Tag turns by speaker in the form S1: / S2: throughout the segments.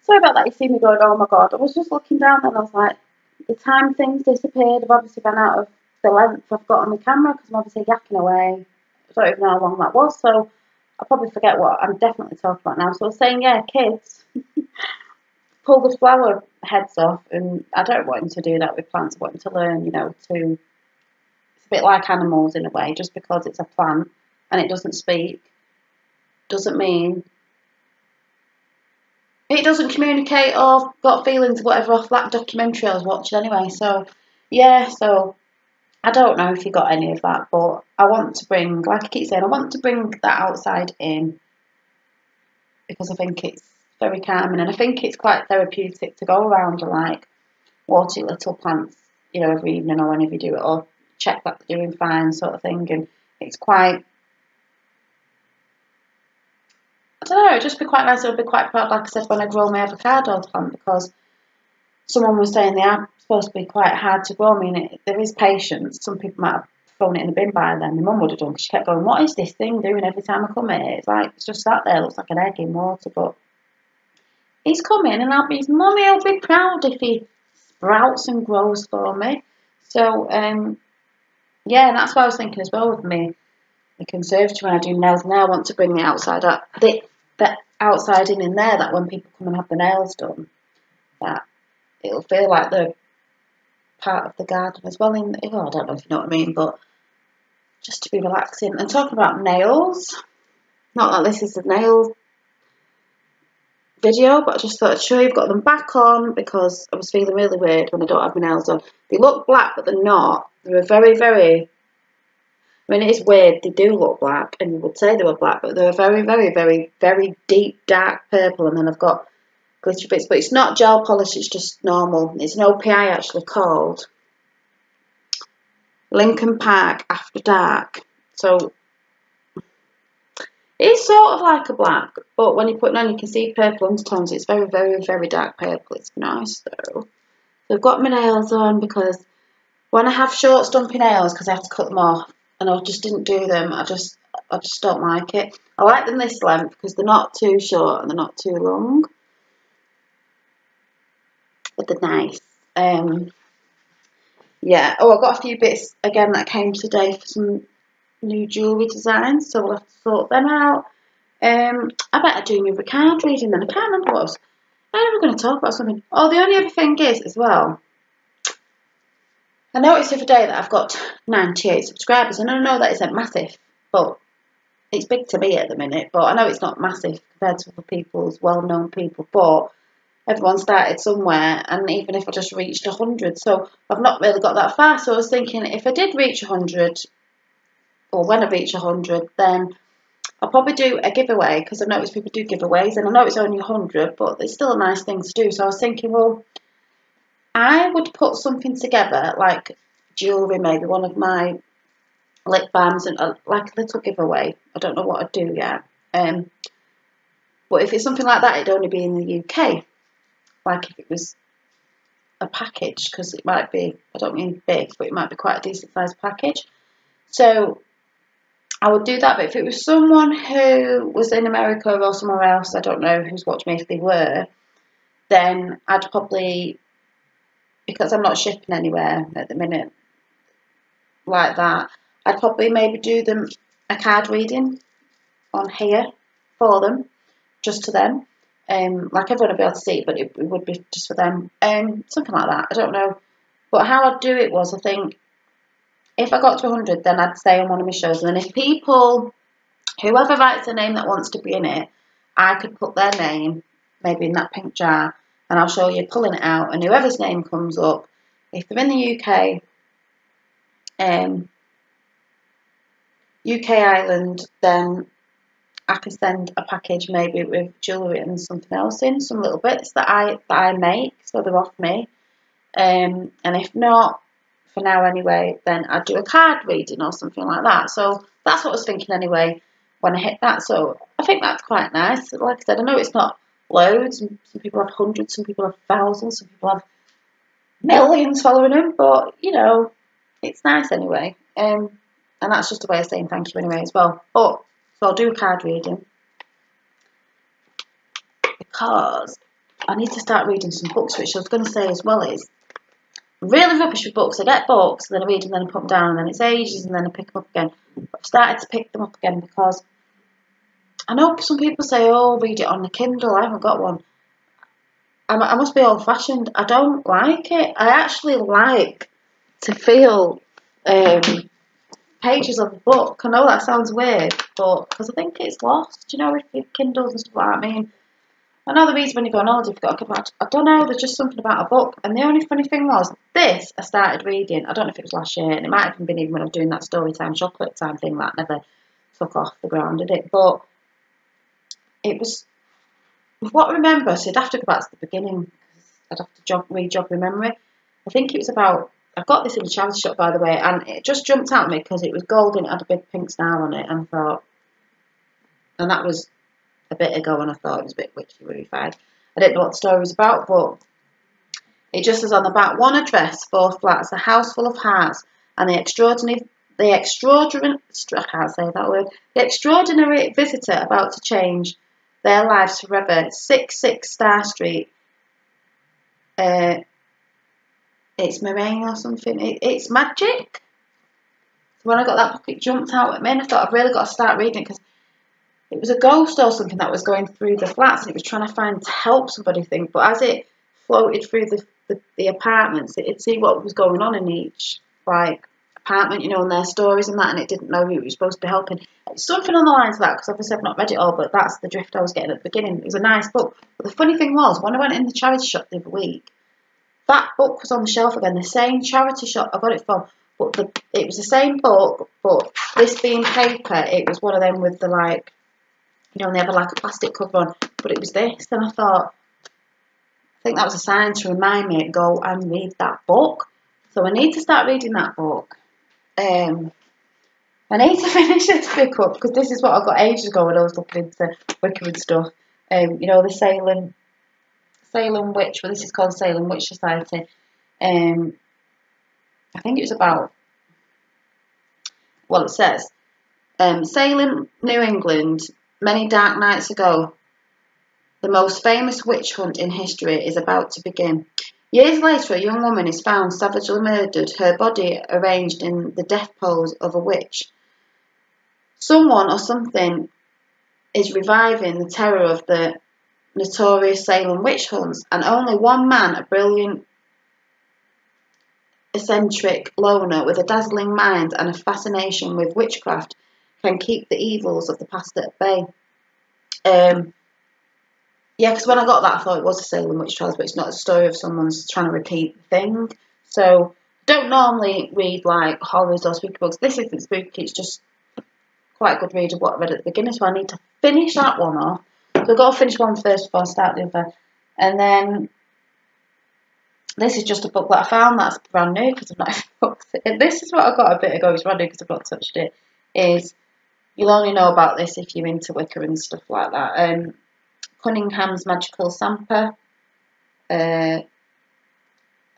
S1: sorry about that. You see me going, oh my god. I was just looking down and I was like, the time thing's disappeared. I've obviously run out of the length I've got on the camera because I'm obviously yakking away. I don't even know how long that was, so I'll probably forget what I'm definitely talking about now. So I was saying, yeah, kids, pull the flower heads off, and I don't want them to do that with plants. I want them to learn, you know, to, it's a bit like animals in a way. Just because it's a plant and it doesn't speak doesn't mean it doesn't communicate or got feelings or whatever off that documentary I was watching anyway. So yeah, so I don't know if you got any of that, but I want to bring, like I keep saying, I want to bring that outside in because I think it's very calming and I think it's quite therapeutic to go around and like water little plants, you know, every evening or whenever you do it, or check that they're doing fine, sort of thing. And it's quite, I don't know, it'd just be quite nice. I'd be quite proud, like I said, when I grow my avocado plant, because someone was saying they are supposed to be quite hard to grow. I mean, there is patience. Some people might have thrown it in the bin by then. My mum would have done, because she kept going, what is this thing doing every time I come here? It's like, it's just sat there, looks like an egg in water, but he's coming, and Mummy will be proud if he sprouts and grows for me. So, yeah, and that's what I was thinking as well with me. The conservatory, when I do nails now, I want to bring the outside up, the outside in there, that when people come and have the nails done, that it'll feel like they're part of the garden as well. I don't know if you know what I mean, but just to be relaxing. And talking about nails, not that this is a nail video, but I just thought I'd show you. I've got them back on because I was feeling really weird when I don't have my nails on. They look black, but they're not. They're very, very, I mean, it is weird. They do look black, and you would say they were black, but they're very, very, very, very deep, dark purple. And then I've got glitter bits, but it's not gel polish, it's just normal. It's an OPI actually called Lincoln Park After Dark. So it's sort of like a black, but when you put it on, you can see purple undertones. It's very, very, very dark purple. It's nice though. So I've got my nails on because when I have short, stumpy nails, because I have to cut them off, and I just didn't do them, I just don't like it. I like them this length because they're not too short and they're not too long. But they're nice. Yeah. Oh, I got a few bits again that came today for some new jewellery designs, so we'll have to sort them out. I better do my card reading then. I can't remember what I was going to talk about something. Oh, the only other thing is as well, I noticed the other day that I've got 98 subscribers, and I know that isn't massive, but it's big to me at the minute. But I know it's not massive compared to other people's well-known people, but everyone started somewhere, and even if I just reached 100, so I've not really got that far. So I was thinking, if I did reach 100, or when I reach 100, then I'll probably do a giveaway, because I noticed people do giveaways, and I know it's only 100, but it's still a nice thing to do. So I was thinking, well, I would put something together, like jewellery, maybe one of my lip balms, and like a little giveaway. I don't know what I'd do yet. But if it's something like that, it'd only be in the UK. Like if it was a package, because it might be, I don't mean big, but it might be quite a decent sized package. So I would do that. But if it was someone who was in America or somewhere else, I don't know who's watching me if they were, then I'd probably, because I'm not shipping anywhere at the minute like that, I'd probably maybe do them a card reading on here for them, just to them. Like everyone would be able to see it, but it would be just for them. Something like that. I don't know. But how I'd do it was, I think, if I got to 100, then I'd say on one of my shows. And then if people, whoever writes a name that wants to be in it, I could put their name maybe in that pink jar, and I'll show you pulling it out. And whoever's name comes up, if they're in the UK, UK Ireland, then I can send a package maybe with jewellery and something else in, some little bits that I make, so they're off me. And if not, for now anyway, then I'd do a card reading or something like that. So that's what I was thinking anyway when I hit that. So I think that's quite nice. Like I said, I know it's not loads. Some people have hundreds, some people have thousands, some people have millions following them, but you know, it's nice anyway. And that's just a way of saying thank you anyway as well. But so I'll do a card reading because I need to start reading some books, which I was going to say as well is really rubbish with books. I get books, and then I read them, and then I put them down, and then it's ages, and then I pick them up again. But I've started to pick them up again because I know some people say, oh, read it on the Kindle. I haven't got one. I must be old-fashioned. I don't like it. I actually like to feel pages of a book. I know that sounds weird, but because I think it's lost, with your Kindles and stuff like that. I mean, I know the reason when you go on holiday, you've got to come back. I don't know, there's just something about a book. And the only funny thing was, this I started reading, I don't know if it was last year, and it might have been even when I was doing that story time, chocolate time thing that never took off the ground, did it? But it was, what I remember, so I'd have to go back to the beginning, because I'd have to re-jog my memory. I think it was about, I got this in a charity shop, by the way, and it just jumped out at me because it was golden, it had a big pink star on it, and I thought, and that was a bit ago, and I thought it was a bit witchy-witchy-fied. I didn't know what the story was about, but it just says on the back, one address, 4 flats, a house full of hearts, and the extraordinary, I can't say that word, the extraordinary visitor about to change their lives forever. 66 Star Street. It's Moraine or something. It's magic. So when I got that book, it jumped out at me, and I thought I've really got to start reading, because it was a ghost or something that was going through the flats, and it was trying to find to help somebody think. But as it floated through the apartments, it'd see what was going on in each apartment, and their stories and that, and it didn't know who it was supposed to be helping. It's something on the lines of that, because obviously I've not read it all, but that's the drift I was getting at the beginning. It was a nice book. But the funny thing was, when I went in the charity shop the other week, that book was on the shelf again, the same charity shop I got it from. But it was the same book, but this being paper, it was one of them with the and they have a plastic cover on, but it was this, and I thought, I think that was a sign to remind me to go and read that book. So I need to start reading that book. I need to finish this book up, because this is what I got ages ago when I was looking into Wicca and stuff. The Salem Witch, well, this is called Salem Witch Society. I think it was about, well, it says, Salem, New England, many dark nights ago, the most famous witch hunt in history is about to begin. Years later, a young woman is found savagely murdered, her body arranged in the death pose of a witch. Someone or something is reviving the terror of the notorious Salem witch hunts, and only one man, a brilliant, eccentric loner with a dazzling mind and a fascination with witchcraft, can keep the evils of the past at bay. Yeah, because when I got that, I thought it was a Salem witch trials, but it's not a story of someone's trying to repeat the thing. So, don't normally read horrors or spooky books. This isn't spooky, it's just quite a good read of what I read at the beginning, so I need to finish that one off. So I've got to finish one first before I start the other. And then, this is just a book that I found that's brand new, because I've not had books. And this is what I got a bit ago, it's brand new because I've not touched it, is, you'll only know about this if you're into Wicca and stuff like that. Cunningham's Magical Samper. I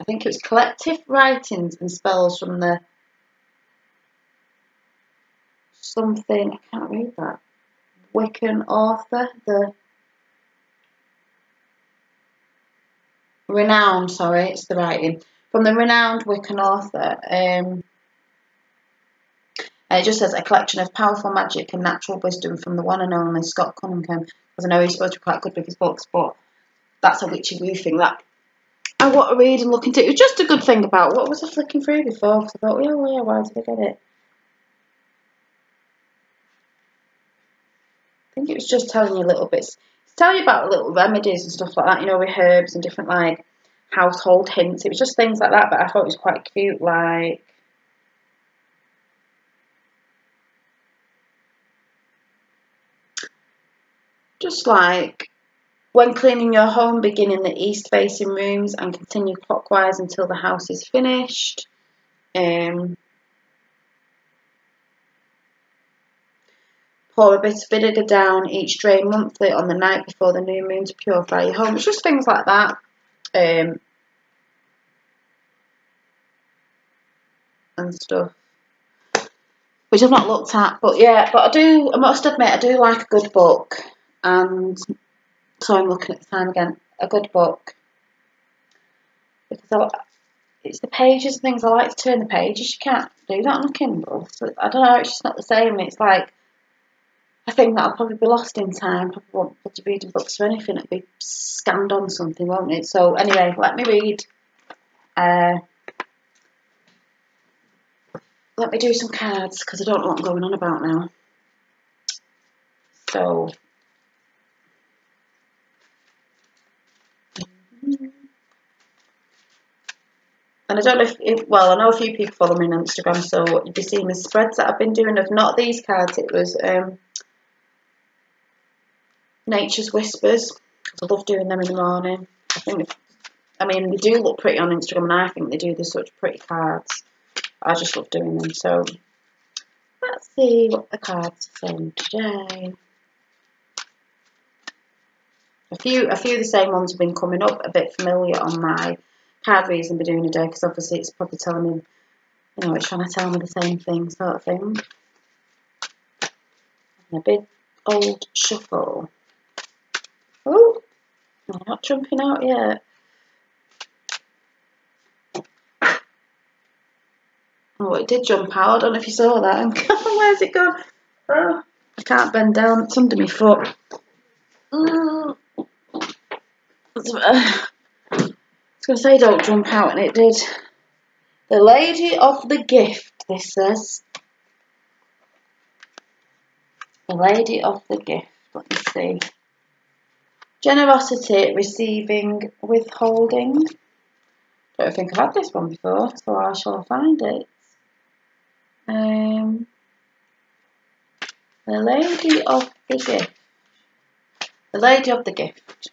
S1: think it was collective writings and spells from the something, I can't read that, Wiccan author, the renowned, sorry, it's the writing, from the renowned Wiccan author. And it just says a collection of powerful magic and natural wisdom from the one and only Scott Cunningham. Because I know he's supposed to be quite good with his books, but that's a witchy woo thing that I want to read and look into. It was just a good thing about, what was I flicking through before? Because I thought, yeah, why did I get it? I think it was just telling you little bits. It's telling you about little remedies and stuff like that, with herbs and different, household hints. It was just things like that, but I thought it was quite cute, just when cleaning your home, begin in the east-facing rooms and continue clockwise until the house is finished. Pour a bit of vinegar down each drain monthly on the night before the new moon to purify your home. It's just things like that. And stuff, which I've not looked at. But yeah, I must admit, I do like a good book. And so I'm looking at the time again. a good book, because it's the pages and things. I like to turn the pages. You can't do that on a Kindle. So I don't know, it's just not the same. It's like a thing that'll probably be lost in time. Probably won't be reading books or anything. It'll be scanned on something, won't it? So anyway, let me read. Let me do some cards, because I don't know what I'm going on about now. So, and I don't know if well, I know a few people follow me on Instagram, so you'll be seeing the spreads that I've been doing of not these cards. It was Nature's Whispers. I love doing them in the morning. I mean, they do look pretty on Instagram, and I think they do. They're such pretty cards. I just love doing them. So let's see what the cards are saying today. A few of the same ones have been coming up, a bit familiar on my card reads I've been doing today, because obviously it's probably telling me, you know, it's trying to tell me the same thing, sort of thing. And a big old shuffle. Oh, I'm not jumping out yet. Oh, it did jump out. I don't know if you saw that. Where's it gone? Oh, I can't bend down. It's under my foot. I was going to say don't jump out, and it did. The Lady of the Gift, this says. The Lady of the Gift. Let me see. Generosity, receiving, withholding. Don't think I've had this one before, so I shall find it. The Lady of the Gift. The Lady of the Gift.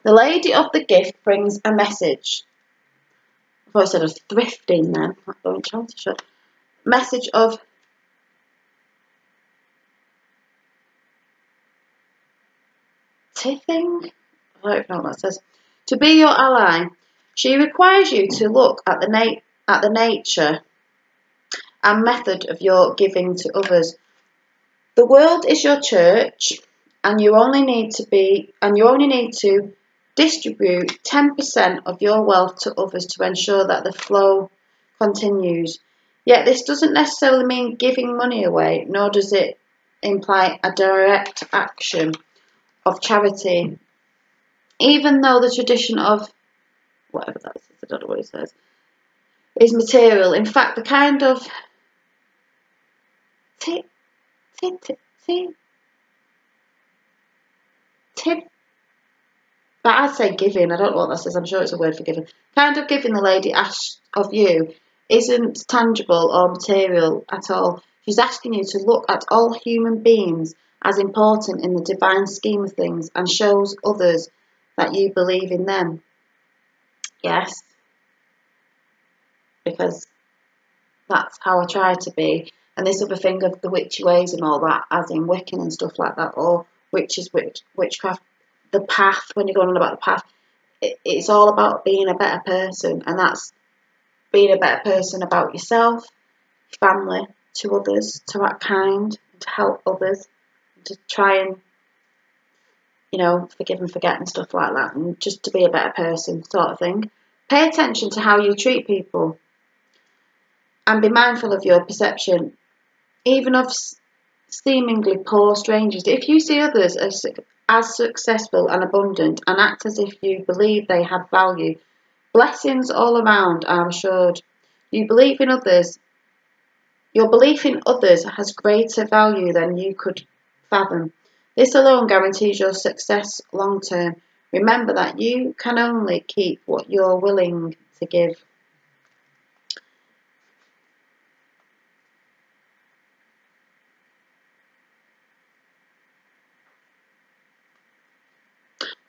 S1: The Lady of the Gift brings a message. I thought I said of thrifting then. Message of tiffing? I don't know what that says. To be your ally. She requires you to look at the nature and method of your giving to others. The world is your church, and you only need to distribute 10% of your wealth to others to ensure that the flow continues. Yet this doesn't necessarily mean giving money away, nor does it imply a direct action of charity. Even though the tradition of whatever that says, I don't know what it says, is material. In fact, the kind of but I'd say giving, I don't know what that says, I'm sure it's a word for giving. Kind of giving the lady asks of you isn't tangible or material at all. She's asking you to look at all human beings as important in the divine scheme of things, and shows others that you believe in them. Yes, because that's how I try to be. And this other thing of the witchy ways and all that, as in Wiccan and stuff like that, or witchcraft, the path, when you're going on about the path, it's all about being a better person, and that's being a better person about yourself, family, to others, to act kind, to help others, to try and, you know, forgive and forget and stuff like that, and just to be a better person, sort of thing. Pay attention to how you treat people, and be mindful of your perception, even of seemingly poor strangers. If you see others as successful and abundant, and act as if you believe they have value, blessings all around are assured. Your belief in others has greater value than you could fathom. This alone guarantees your success long term. Remember that you can only keep what you're willing to give.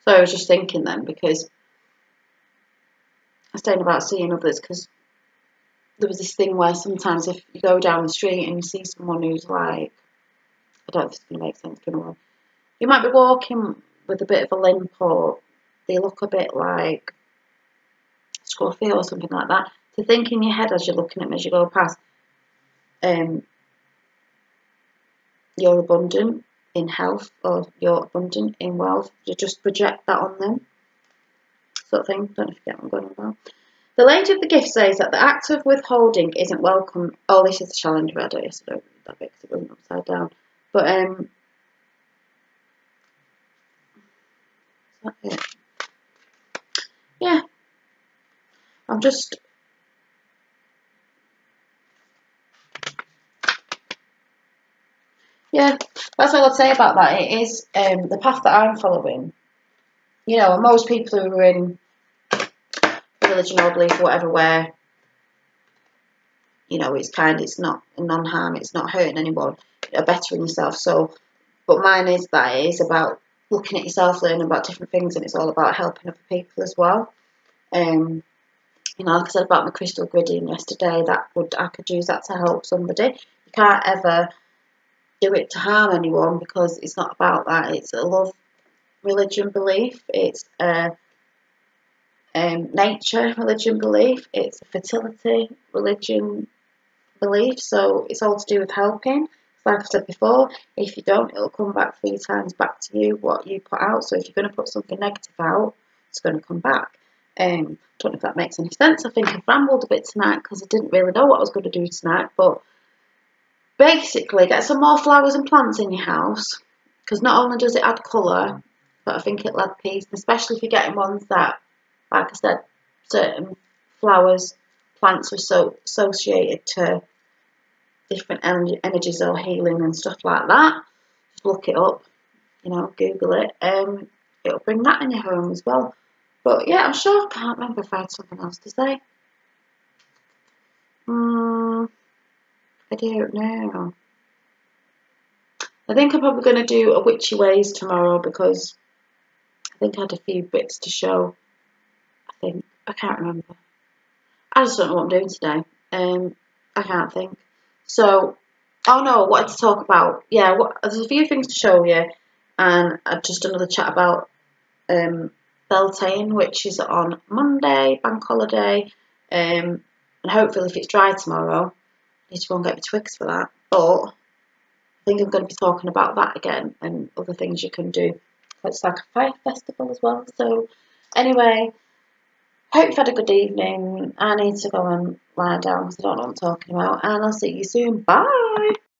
S1: So I was just thinking then, because I was saying about seeing others, because there was this thing where sometimes if you go down the street and you see someone who's like, I don't know if it's going to make sense, but you might be walking with a bit of a limp, or they look a bit like scruffy or something like that, to think in your head as you're looking at them as you go past, you're abundant, in health or you're abundant in wealth. You just project that on them, sort of thing. Don't know if you get what I'm going on about. The Lady of the Gift says that the act of withholding isn't welcome. Oh, this is the challenge I read it yesterday. That bit because it wasn't upside down. But is that it? Yeah, I'm just. Yeah, that's all I'd say about that. It is the path that I'm following. You know, most people who are in religion or belief or whatever, where you know it's not non-harm, it's not hurting anyone, you're bettering yourself. So, but mine is that it is about looking at yourself, learning about different things, and it's all about helping other people as well. You know, like I said about my crystal gridding yesterday, I could use that to help somebody. You can't ever do it to harm anyone because it's not about that. It's a love religion belief. It's a nature religion belief. It's a fertility religion belief. So it's all to do with helping. Like I said before, if you don't, it'll come back 3 times back to you what you put out. So if you're going to put something negative out, it's going to come back. Don't know if that makes any sense. I think I've rambled a bit tonight because I didn't really know what I was going to do tonight. But basically, get some more flowers and plants in your house because not only does it add colour, but I think it'll add peace, especially if you're getting ones that, like I said, certain flowers, plants are so associated to different energies or healing and stuff like that. Just look it up, you know, Google it. It'll bring that in your home as well. But yeah, I'm sure I can't remember if I had something else to say. I don't know. I think I'm probably going to do a witchy ways tomorrow because I think I had a few bits to show. I can't remember. I just don't know what I'm doing today. I can't think. So, oh no, I wanted to talk about, yeah, there's a few things to show you, and just another chat about Beltane, which is on Monday, bank holiday, and hopefully if it's dry tomorrow, I need to go and get my twigs for that. But I think I'm going to be talking about that again and other things you can do. It's like a fire festival as well. So anyway, hope you've had a good evening. I need to go and lie down because I don't know what I'm talking about. And I'll see you soon. Bye.